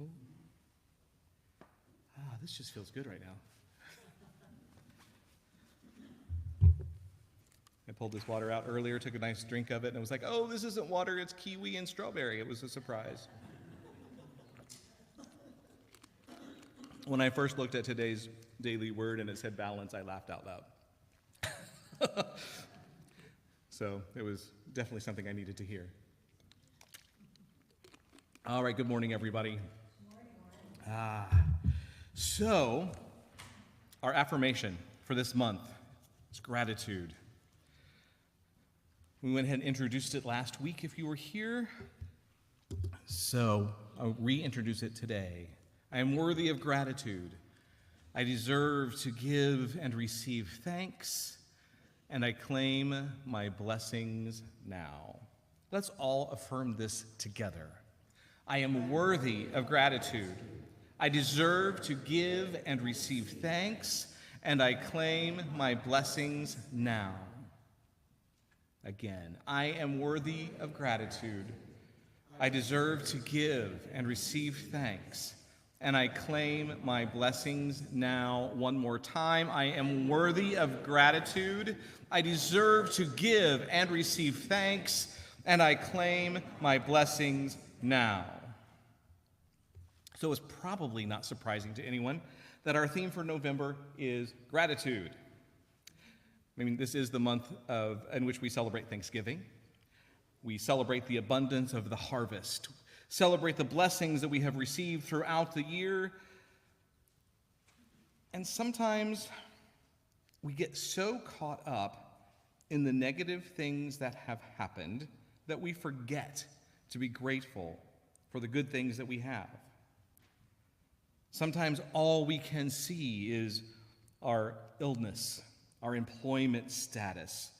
Cool. This just feels good right now. I pulled this water out earlier, took a nice drink of it, and I was like, oh, this isn't water, it's kiwi and strawberry. It was a surprise. When I first looked at today's daily word and it said balance, I laughed out loud. So it was definitely something I needed to hear. All right, good morning, everybody. Good morning. So, our affirmation for this month is gratitude. We went ahead and introduced it last week if you were here. So, I'll reintroduce it today. I am worthy of gratitude. I deserve to give and receive thanks, and I claim my blessings now. Let's all affirm this together. I am worthy of gratitude. I deserve to give and receive thanks, and I claim my blessings now. Again, I am worthy of gratitude. I deserve to give and receive thanks, and I claim my blessings now. One more time. I am worthy of gratitude. I deserve to give and receive thanks, and I claim my blessings now. So it's probably not surprising to anyone that our theme for November is gratitude. I mean, this is the month in which we celebrate Thanksgiving. We celebrate the abundance of the harvest, celebrate the blessings that we have received throughout the year. And sometimes we get so caught up in the negative things that have happened that we forget to be grateful for the good things that we have. Sometimes all we can see is our illness, our employment status,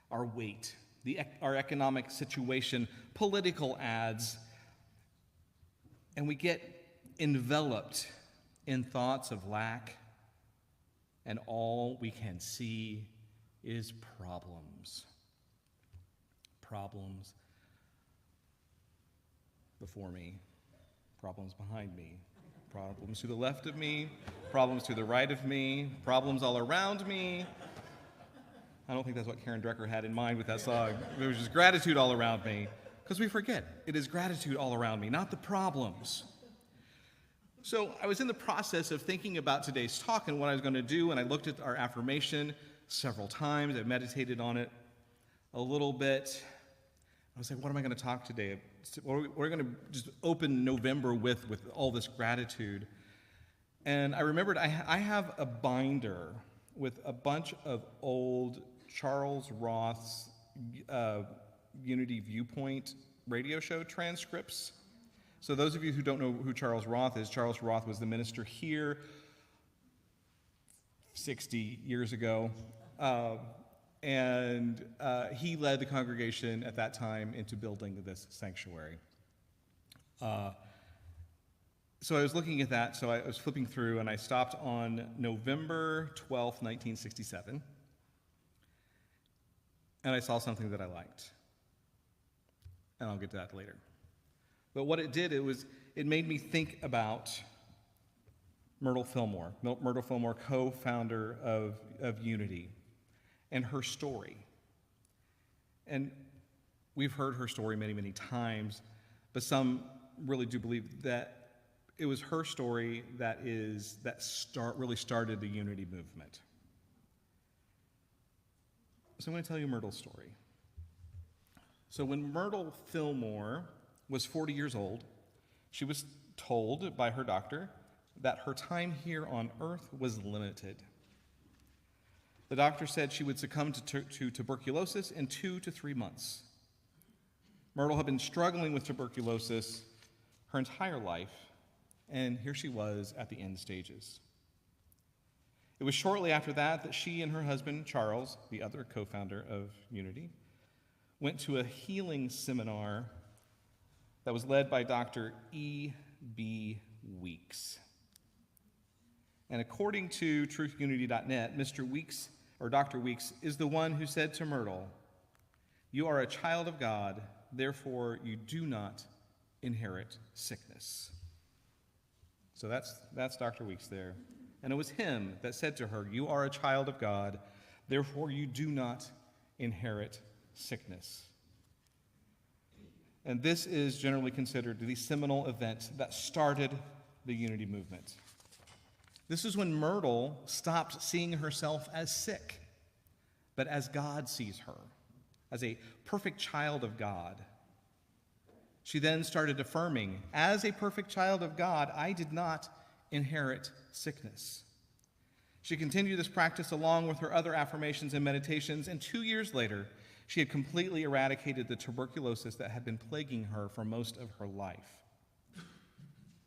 our weight, our economic situation, political ads, and we get enveloped in thoughts of lack, and all we can see is problems. Problems before me, problems behind me. Problems to the left of me, problems to the right of me, problems all around me. I don't think that's what Karen Drecker had in mind with that song. There was just gratitude all around me, because we forget it is gratitude all around me, not the problems. So I was in the process of thinking about today's talk and what I was going to do, and I looked at our affirmation several times. I meditated on it a little bit. I was like, what am I going to talk today? We're going to just open November with all this gratitude. And I remembered I have a binder with a bunch of old Charles Roth's Unity Viewpoint radio show transcripts. So those of you who don't know who Charles Roth is, Charles Roth was the minister here 60 years ago. And he led the congregation at that time into building this sanctuary. So I was looking at that, so I was flipping through, and I stopped on November 12th, 1967, and I saw something that I liked. And I'll get to that later. But what it did, it made me think about Myrtle Fillmore. Myrtle Fillmore, co-founder of Unity, and her story. And we've heard her story many, many times, but some really do believe that it was her story that really started the Unity movement. So I'm going to tell you Myrtle's story. So when Myrtle Fillmore was 40 years old, she was told by her doctor that her time here on earth was limited. The doctor said she would succumb to tuberculosis in 2 to 3 months. Myrtle had been struggling with tuberculosis her entire life, and here she was at the end stages. It was shortly after that she and her husband, Charles, the other co-founder of Unity, went to a healing seminar that was led by Dr. E.B. Weeks. And according to TruthUnity.net, Dr. Weeks is the one who said to Myrtle, "You are a child of God, therefore you do not inherit sickness." So that's Dr. Weeks there. And it was him that said to her, "You are a child of God, therefore you do not inherit sickness." And this is generally considered the seminal event that started the Unity movement. This is when Myrtle stopped seeing herself as sick, but as God sees her, as a perfect child of God. She then started affirming, as a perfect child of God, I did not inherit sickness. She continued this practice along with her other affirmations and meditations, and 2 years later, she had completely eradicated the tuberculosis that had been plaguing her for most of her life.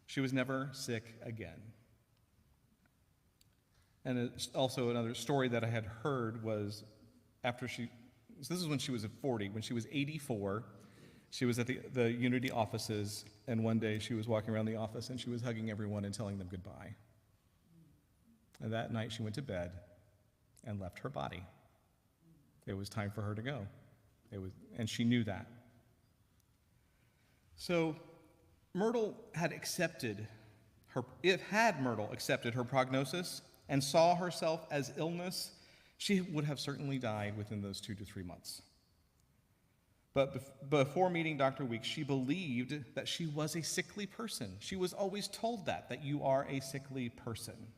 She was never sick again. And also another story that I had heard was this is when she was at 40. When she was 84, she was at the Unity offices, and one day she was walking around the office and she was hugging everyone and telling them goodbye. And that night she went to bed and left her body. It was time for her to go. And she knew that. So Myrtle had accepted her prognosis and saw herself as illness, she would have certainly died within those 2 to 3 months. But before meeting Dr. Weeks, she believed that she was a sickly person. She was always told that you are a sickly person.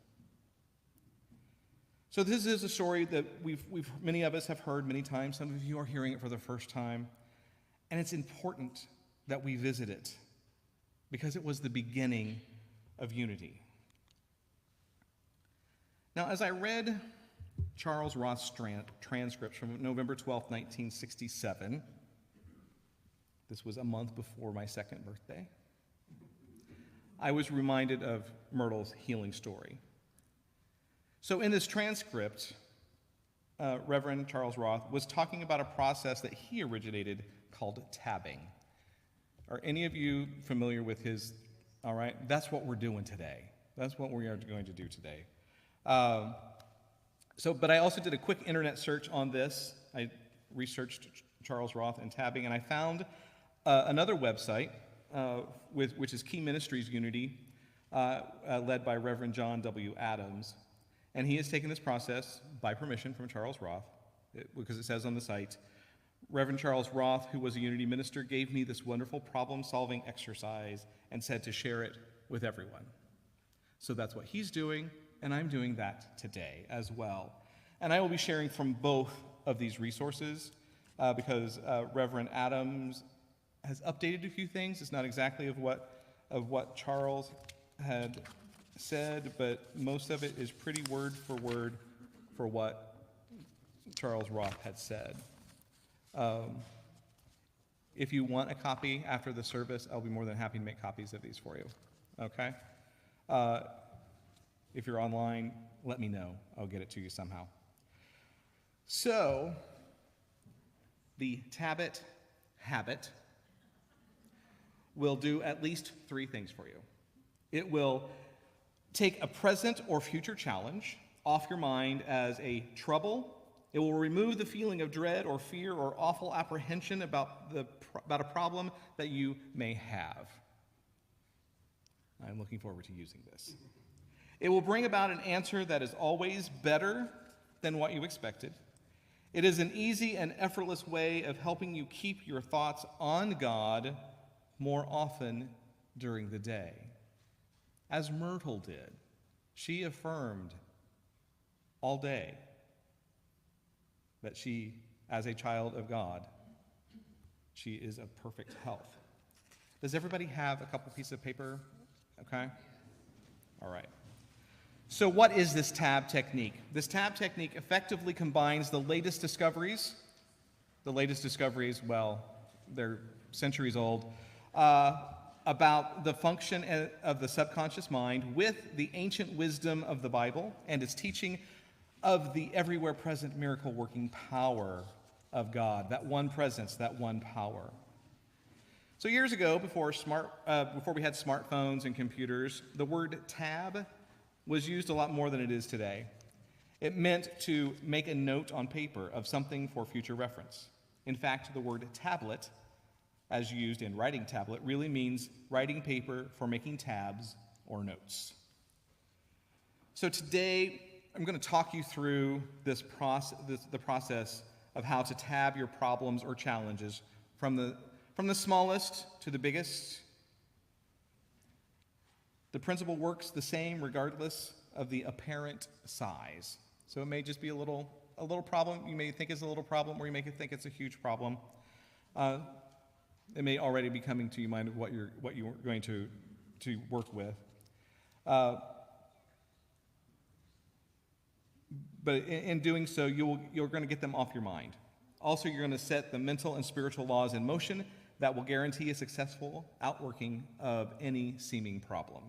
So this is a story that many of us have heard many times. Some of you are hearing it for the first time. And it's important that we visit it because it was the beginning of Unity. Now, as I read Charles Roth's transcript from November 12, 1967, this was a month before my second birthday, I was reminded of Myrtle's healing story. So in this transcript, Reverend Charles Roth was talking about a process that he originated called tabbing. Are any of you familiar with his? All right, that's what we're doing today. That's what we are going to do today. But I also did a quick internet search on this. I researched Charles Roth and tabbing, and I found another website, which is Key Ministries Unity, led by Reverend John W. Adams. And he has taken this process by permission from Charles Roth, because it says on the site, Reverend Charles Roth, who was a Unity minister, gave me this wonderful problem-solving exercise and said to share it with everyone. So that's what he's doing, and I'm doing that today as well. And I will be sharing from both of these resources because Reverend Adams has updated a few things. It's not exactly of what Charles had said, but most of it is pretty word for word for what Charles Roth had said. If you want a copy after the service, I'll be more than happy to make copies of these for you, okay? If you're online, let me know. I'll get it to you somehow. So, the Tabbit habit will do at least 3 things for you. It will take a present or future challenge off your mind as a trouble. It will remove the feeling of dread or fear or awful apprehension about a problem that you may have. I'm looking forward to using this. It will bring about an answer that is always better than what you expected. It is an easy and effortless way of helping you keep your thoughts on God more often during the day. As Myrtle did, she affirmed all day that she, as a child of God, she is of perfect health. Does everybody have a couple pieces of paper? Okay? All right. So what is this tab technique? This tab technique effectively combines the latest discoveries, well, they're centuries old, about the function of the subconscious mind with the ancient wisdom of the Bible and its teaching of the everywhere present miracle working power of God, that one presence, that one power. So years ago, before we had smartphones and computers, the word tab was used a lot more than it is today. It meant to make a note on paper of something for future reference. In fact, the word tablet, as used in writing tablet, really means writing paper for making tabs or notes. So today, I'm going to talk you through the process of how to tab your problems or challenges from the smallest to the biggest. The principle works the same regardless of the apparent size. So it may just be a little problem. You may think it's a little problem, or you may think it's a huge problem. It may already be coming to your mind of what you're going to work with. But in doing so, you're going to get them off your mind. Also, you're going to set the mental and spiritual laws in motion that will guarantee a successful outworking of any seeming problem.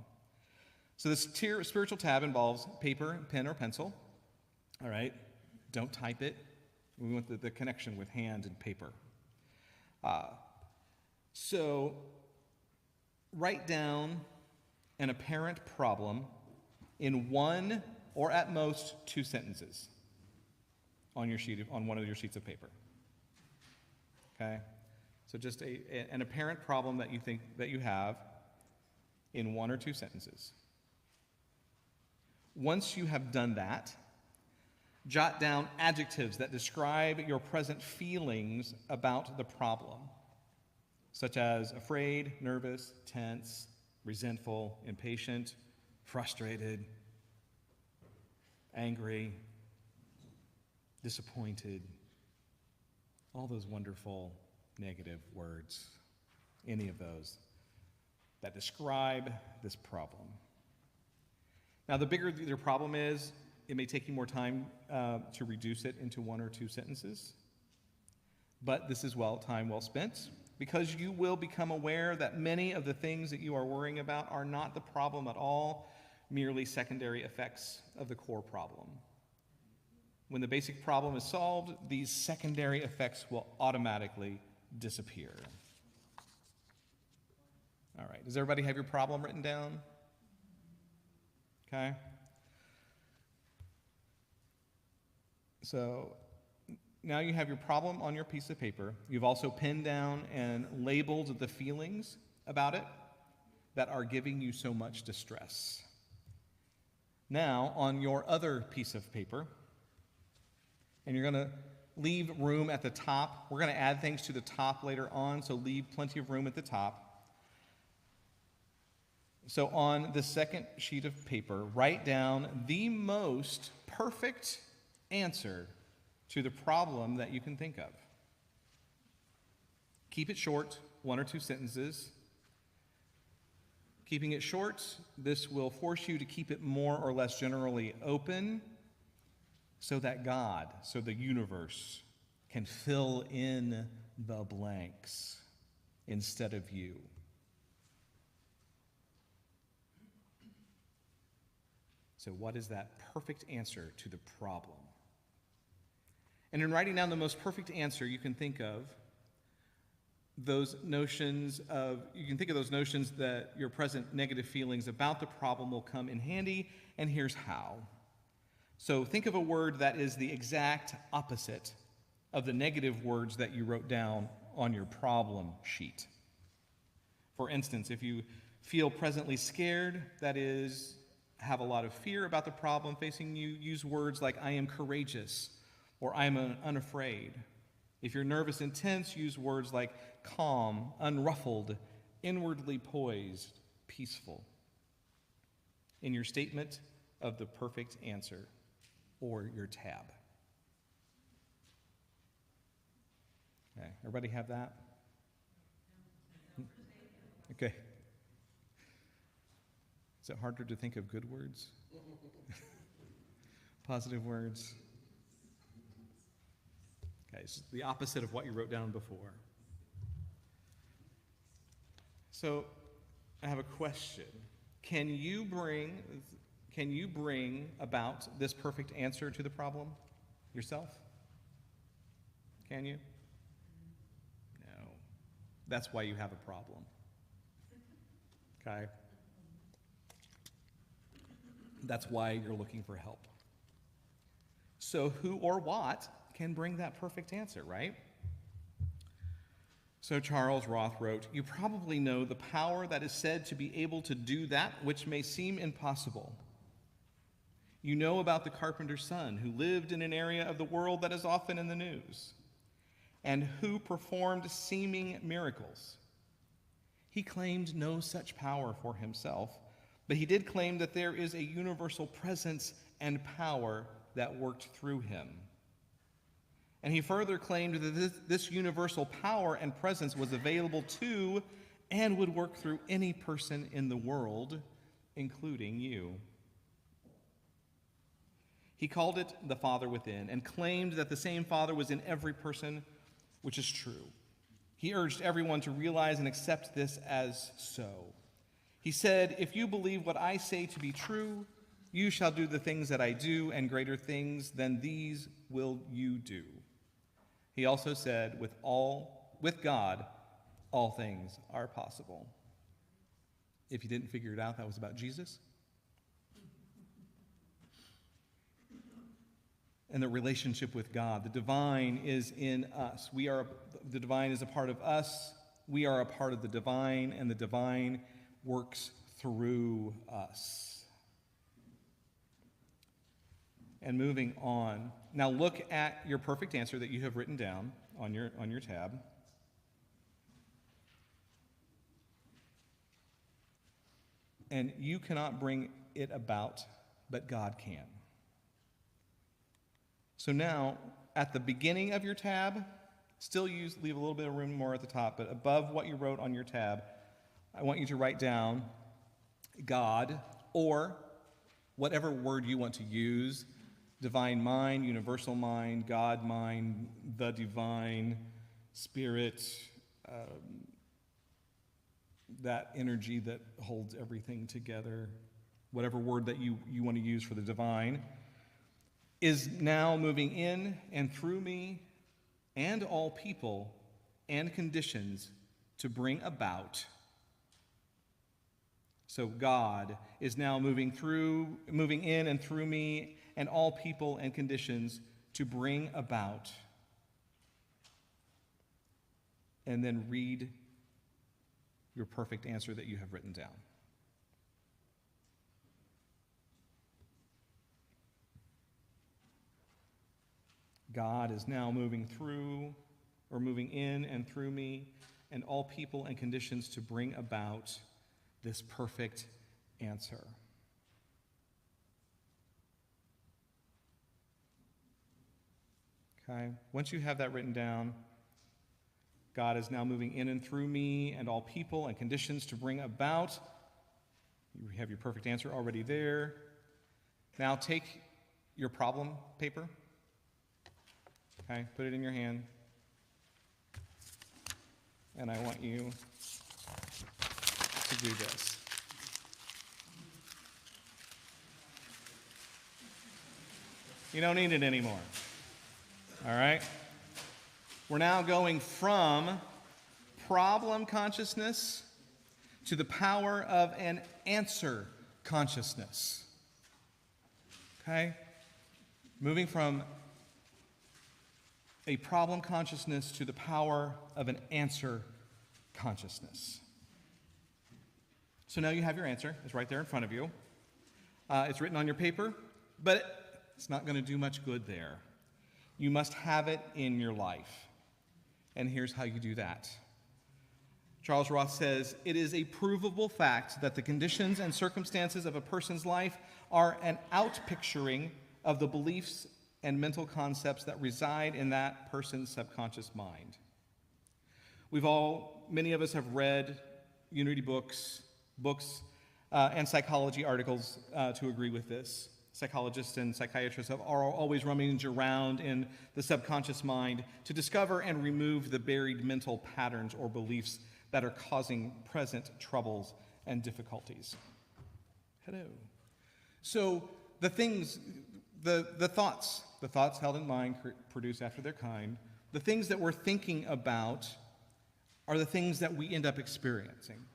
So this spiritual tab involves paper, pen, or pencil. All right? Don't type it. We want the connection with hand and paper. So write down an apparent problem in one or at most 2 sentences on one of your sheets of paper. Okay? So just an apparent problem that you think that you have in 1 or 2 sentences. Once you have done that, jot down adjectives that describe your present feelings about the problem, such as afraid, nervous, tense, resentful, impatient, frustrated, angry, disappointed, all those wonderful negative words, any of those that describe this problem. Now, the bigger your problem is, it may take you more time to reduce it into 1 or 2 sentences, but this is time well spent, because you will become aware that many of the things that you are worrying about are not the problem at all, merely secondary effects of the core problem. When the basic problem is solved, these secondary effects will automatically disappear. All right, does everybody have your problem written down? Okay. So now you have your problem on your piece of paper. You've also penned down and labeled the feelings about it that are giving you so much distress. Now, on your other piece of paper, and you're going to leave room at the top. We're going to add things to the top later on, so leave plenty of room at the top. So on the second sheet of paper, write down the most perfect answer to the problem that you can think of. Keep it short, 1 or 2 sentences. Keeping it short, this will force you to keep it more or less generally open so that God, so the universe, can fill in the blanks instead of you. So what is that perfect answer to the problem? And in writing down the most perfect answer, you can think of those notions that your present negative feelings about the problem will come in handy, and here's how. So think of a word that is the exact opposite of the negative words that you wrote down on your problem sheet. For instance, if you feel presently scared, that is, have a lot of fear about the problem facing you, use words like I am courageous or I am unafraid. If you're nervous and tense, use words like calm, unruffled, inwardly poised, peaceful. In your statement of the perfect answer or your tab. Okay, everybody have that? Okay. Is it harder to think of good words? Positive words? Okay, it's the opposite of what you wrote down before. So, I have a question. Can you bring about this perfect answer to the problem yourself? Can you? No. That's why you have a problem. Okay? That's why you're looking for help. So who or what can bring that perfect answer, right? So Charles Roth wrote, "You probably know the power that is said to be able to do that which may seem impossible. You know about the carpenter's son who lived in an area of the world that is often in the news, and who performed seeming miracles. He claimed no such power for himself, but he did claim that there is a universal presence and power that worked through him. And he further claimed that this universal power and presence was available to and would work through any person in the world, including you. He called it the Father within and claimed that the same Father was in every person, which is true. He urged everyone to realize and accept this as so. He said, 'If you believe what I say to be true, you shall do the things that I do, and greater things than these will you do.' He also said, 'With God, all things are possible.'" If you didn't figure it out, that was about Jesus. And the relationship with God. The divine is in us. The divine is a part of us. We are a part of the divine, and the divine works through us. And moving on. Now look at your perfect answer that you have written down on your tab. And you cannot bring it about, but God can. So now, at the beginning of your tab, leave a little bit of room more at the top, but above what you wrote on your tab, I want you to write down God, or whatever word you want to use: divine mind, universal mind, God mind, the divine, spirit, that energy that holds everything together, whatever word that you want to use for the divine, is now moving in and through me and all people and conditions to bring about. So God is now moving in and through me and all people and conditions to bring about. And then read your perfect answer that you have written down. God is now moving in and through me and all people and conditions to bring about this perfect answer. Okay? Once you have that written down, God is now moving in and through me and all people and conditions to bring about. You have your perfect answer already there. Now take your problem paper. Okay, put it in your hand. And I want you to do this. You don't need it anymore. All right? We're now going from problem consciousness to the power of an answer consciousness. Okay? Moving from a problem consciousness to the power of an answer consciousness. So now you have your answer. It's right there in front of you. It's written on your paper, but it's not going to do much good there. You must have it in your life. And here's how you do that. Charles Roth says, "It is a provable fact that the conditions and circumstances of a person's life are an outpicturing of the beliefs and mental concepts that reside in that person's subconscious mind." Many of us have read Unity books, and psychology articles to agree with this. Psychologists and psychiatrists are always rummaging around in the subconscious mind to discover and remove the buried mental patterns or beliefs that are causing present troubles and difficulties. Hello. So the thoughts held in mind produce after their kind. The things that we're thinking about are the things that we end up experiencing.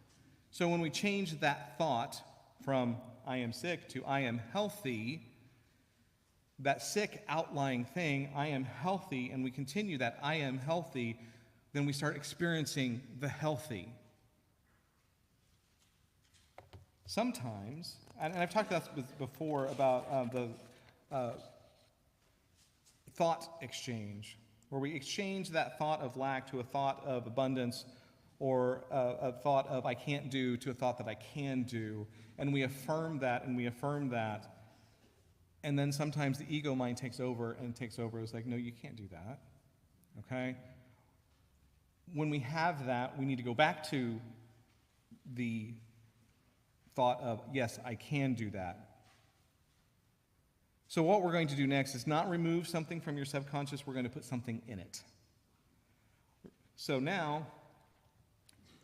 So when we change that thought from "I am sick" to "I am healthy," that sick outlying thing, "I am healthy," and we continue that "I am healthy," then we start experiencing the healthy. Sometimes, and I've talked about this before about the thought exchange, where we exchange that thought of lack to a thought of abundance, or a thought of I can't do to a thought that I can do, and we affirm that and we affirm that, and then sometimes the ego mind takes over and takes over. It's like, no, you can't do that, okay? When we have that, we need to go back to the thought of, yes, I can do that. So what we're going to do next is not remove something from your subconscious, we're going to put something in it. So now,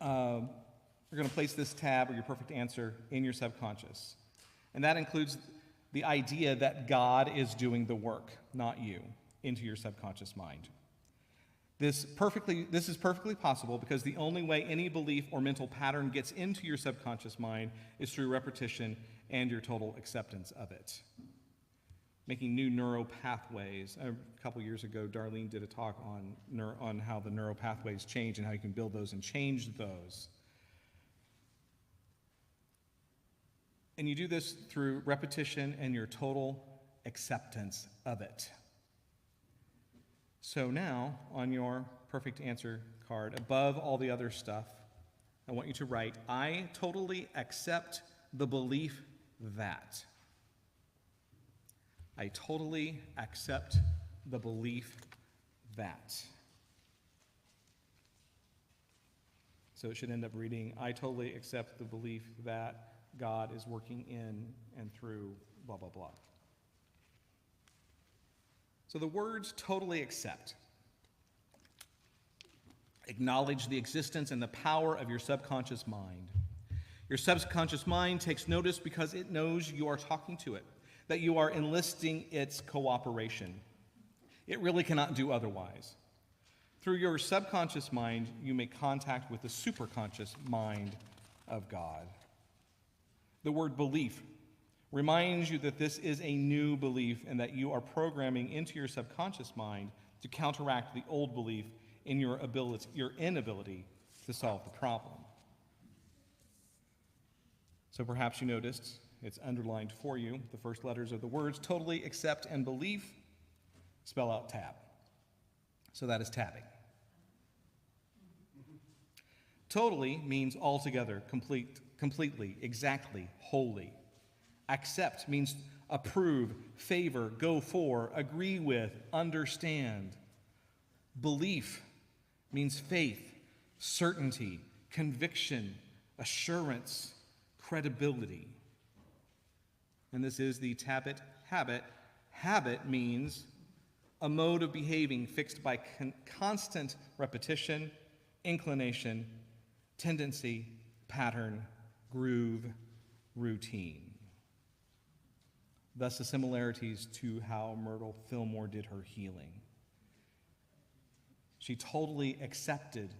we're going to place this tab, or your perfect answer, in your subconscious. And that includes the idea that God is doing the work, not you, into your subconscious mind. This is perfectly possible because the only way any belief or mental pattern gets into your subconscious mind is through repetition and your total acceptance of it. Making new neural pathways. A couple years ago, Darlene did a talk on how the neural pathways change and how you can build those and change those. And you do this through repetition and your total acceptance of it. So now, on your perfect answer card, above all the other stuff, I want you to write, I totally accept the belief that. I totally accept the belief that. So it should end up reading, I totally accept the belief that God is working in and through blah, blah, blah. So the words totally accept acknowledge the existence and the power of your subconscious mind. Your subconscious mind takes notice because it knows you are talking to it, that you are enlisting its cooperation. It really cannot do otherwise. Through your subconscious mind, you make contact with the superconscious mind of God. The word belief reminds you that this is a new belief and that you are programming into your subconscious mind to counteract the old belief in your inability to solve the problem. So perhaps you noticed it's underlined for you. The first letters of the words totally accept and belief spell out tab. So that is tabbing. Totally means altogether, completely, exactly, wholly. Accept means approve, favor, go for, agree with, understand. Belief means faith, certainty, conviction, assurance, credibility. And this is the Tabbit habit. Habit means a mode of behaving fixed by constant repetition, inclination, tendency, pattern, groove, routine. Thus the similarities to how Myrtle Fillmore did her healing. She totally accepted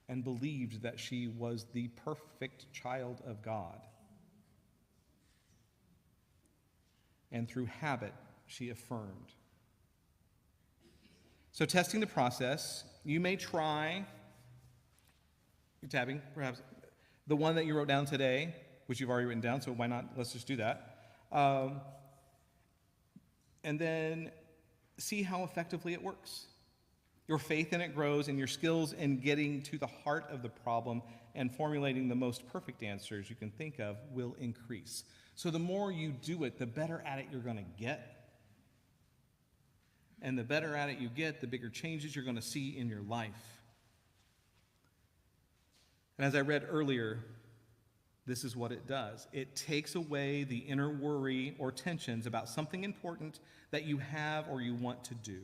and believed that she was the perfect child of God. And through habit, she affirmed. So testing the process, you may try, you're tabbing, perhaps, the one that you wrote down today, which you've already written down, so why not, let's just do that. And then see how effectively it works. Your faith in it grows, and your skills in getting to the heart of the problem and formulating the most perfect answers you can think of will increase. So the more you do it, the better at it you're going to get. And the better at it you get, the bigger changes you're going to see in your life. And as I read earlier, this is what it does. It takes away the inner worry or tensions about something important that you have or you want to do.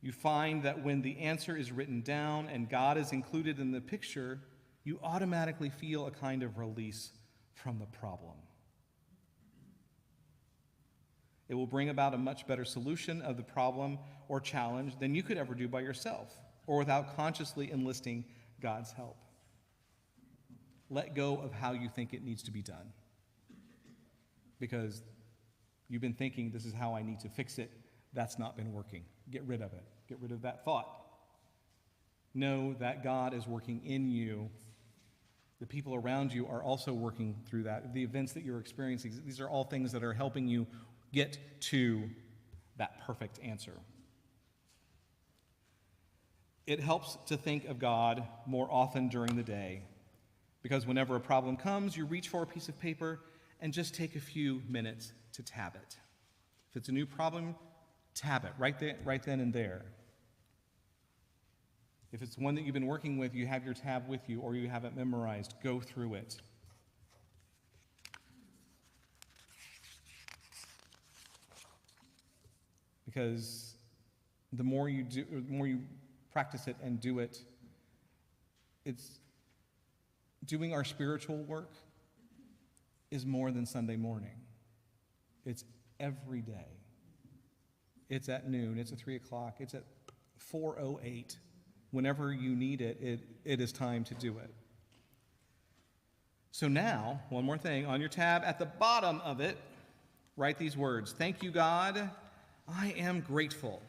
You find that when the answer is written down and God is included in the picture, you automatically feel a kind of release from the problem. It will bring about a much better solution of the problem or challenge than you could ever do by yourself or without consciously enlisting God's help. Let go of how you think it needs to be done, because you've been thinking, this is how I need to fix it. That's not been working. Get rid of it. Get rid of that thought. know that God is working in you. The people around you are also working through that. The events that you're experiencing, these are all things that are helping you get to that perfect answer. It helps to think of God more often during the day, because whenever a problem comes, you reach for a piece of paper and just take a few minutes to tab it. If it's a new problem, tab it right then and there. If it's one that you've been working with, you have your tab with you, or you have it memorized, go through it. Because the more you practice it and do it, it's doing our spiritual work is more than Sunday morning. It's every day. It's at noon, it's at 3 o'clock, it's at 4:08. Whenever you need it, it is time to do it. So now, one more thing. On your tab, at the bottom of it, write these words. Thank you, God. I am grateful.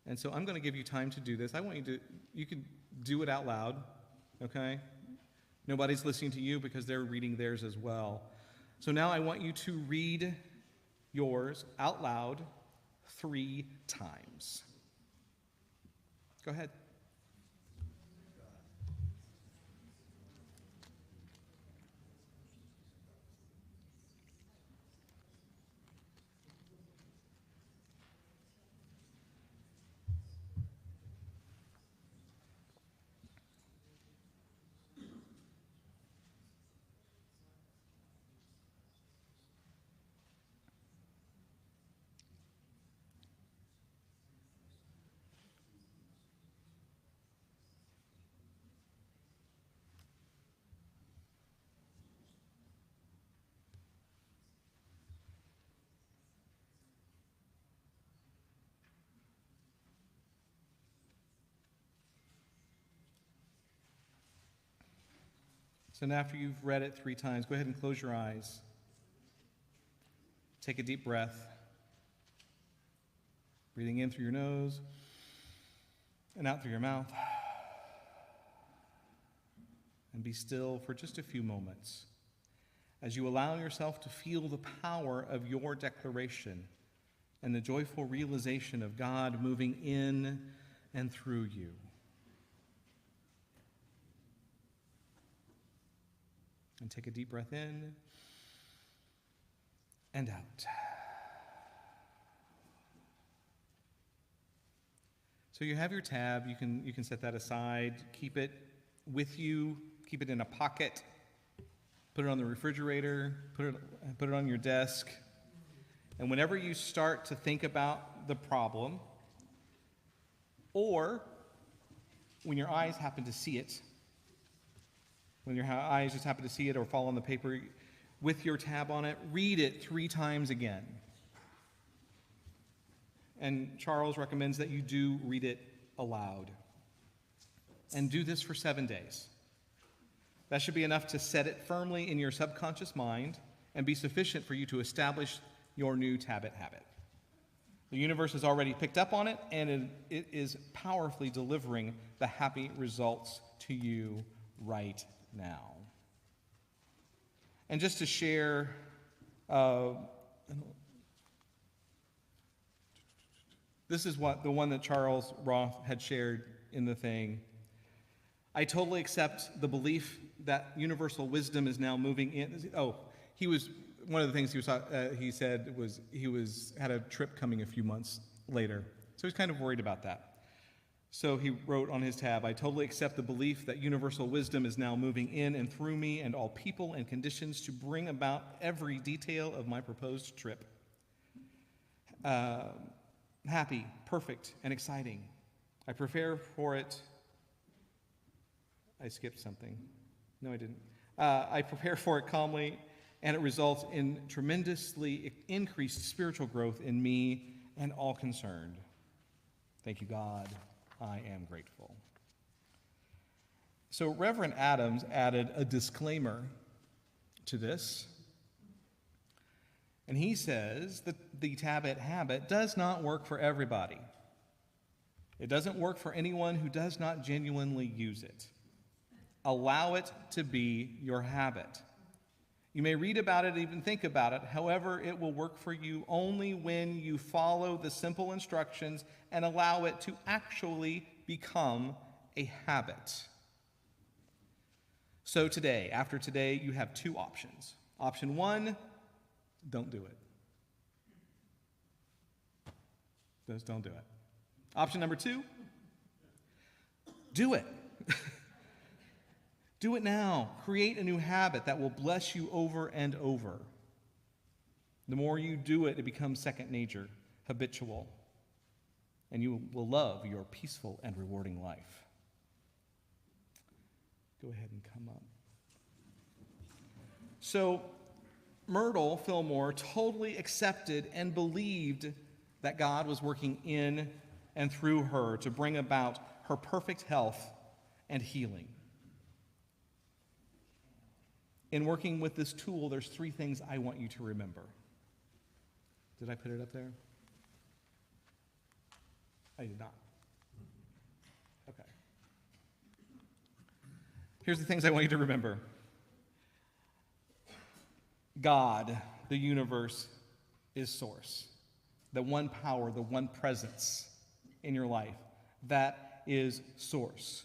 And so I'm going to give you time to do this. You can do it out loud, okay? Nobody's listening to you because they're reading theirs as well. So now I want you to read yours out loud 3 times. Go ahead. So now after you've read it 3 times, go ahead and close your eyes. Take a deep breath. Breathing in through your nose and out through your mouth. And be still for just a few moments as you allow yourself to feel the power of your declaration and the joyful realization of God moving in and through you. And take a deep breath in and out. So you have your tab. You can set that aside. Keep it with you. Keep it in a pocket. Put it on the refrigerator. Put it on your desk. And whenever you start to think about the problem, or when your eyes happen to see it, when your eyes just happen to see it or fall on the paper with your tab on it, read it 3 times again. And Charles recommends that you do read it aloud. And do this for 7 days. That should be enough to set it firmly in your subconscious mind and be sufficient for you to establish your new habit. The universe has already picked up on it, and it is powerfully delivering the happy results to you right now. And just to share, this is the one that Charles Roth had shared in the thing. I totally accept the belief that universal wisdom is now moving in. One of the things he said was he had a trip coming a few months later, so he's kind of worried about that. So he wrote on his tab, I totally accept the belief that universal wisdom is now moving in and through me and all people and conditions to bring about every detail of my proposed trip. Happy, perfect, and exciting. I prepare for it. I skipped something. No, I didn't. I prepare for it calmly, and it results in tremendously increased spiritual growth in me and all concerned. Thank you, God. I am grateful. So Reverend Adams added a disclaimer to this. And he says that the Tabit habit does not work for everybody. It doesn't work for anyone who does not genuinely use it. Allow it to be your habit. You may read about it, even think about it. However, it will work for you only when you follow the simple instructions and allow it to actually become a habit. So today, after today, you have two options. Option one, don't do it. Just don't do it. Option number two, do it. Do it now. Create a new habit that will bless you over and over. The more you do it, it becomes second nature, habitual, and you will love your peaceful and rewarding life. Go ahead and come up. So, Myrtle Fillmore totally accepted and believed that God was working in and through her to bring about her perfect health and healing. In working with this tool, there's three things I want you to remember. Did I put it up there? I did not. Okay. Here's the things I want you to remember. God, the universe, is source. The one power, the one presence in your life. That is source.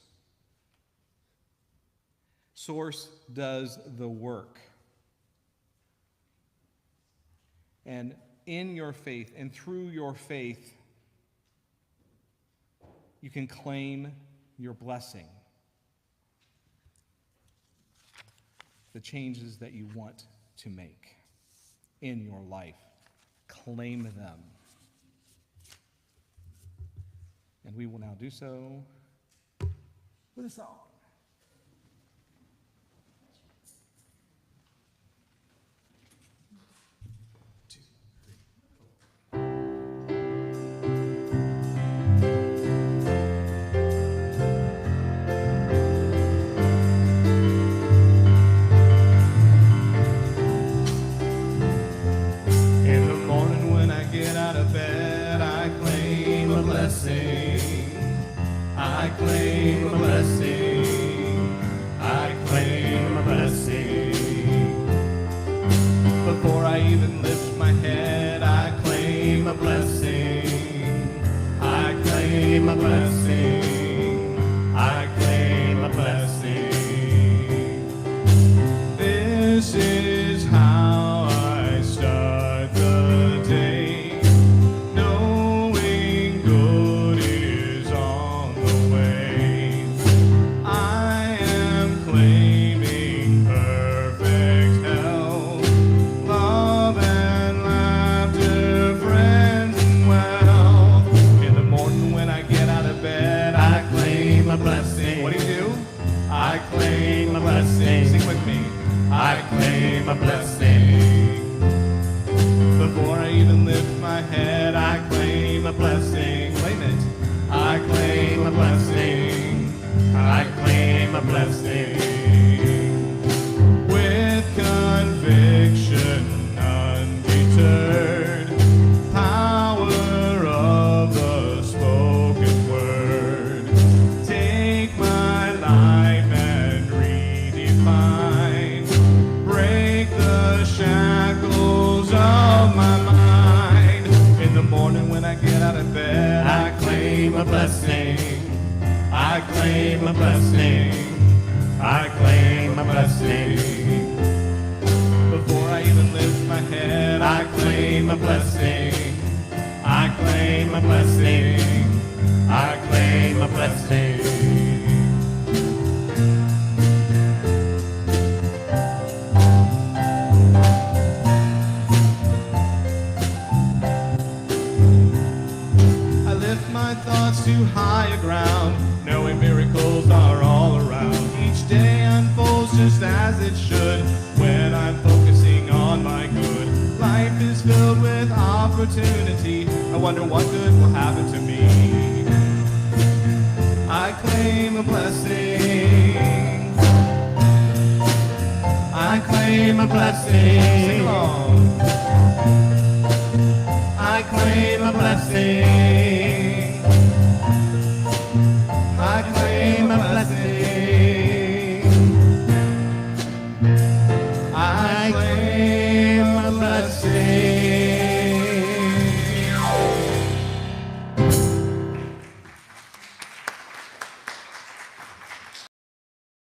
Source does the work. And in your faith and through your faith, you can claim your blessing. The changes that you want to make in your life. Claim them. And we will now do so with a song. I claim a blessing. I claim a blessing. Before I even lift my head, I claim a blessing. I claim a blessing. I claim a blessing. This is how I start the day. I claim a blessing. Before I even lift my head, I claim a blessing. Claim it. I claim a blessing. I claim a blessing. With conviction undeterred, power of the spoken word. Take my life and redefine. Break the shackles of my mind. In the morning when I get out of bed, I claim a blessing. I claim a blessing. I claim a blessing. Before I even lift my head, I claim a blessing. I claim a blessing. I claim a blessing. My thoughts to higher ground, knowing miracles are all around. Each day unfolds just as it should when I'm focusing on my good. Life is filled with opportunity. I wonder what good will happen to me. I claim a blessing. I claim a blessing. Sing along. a blessing. I claim a blessing.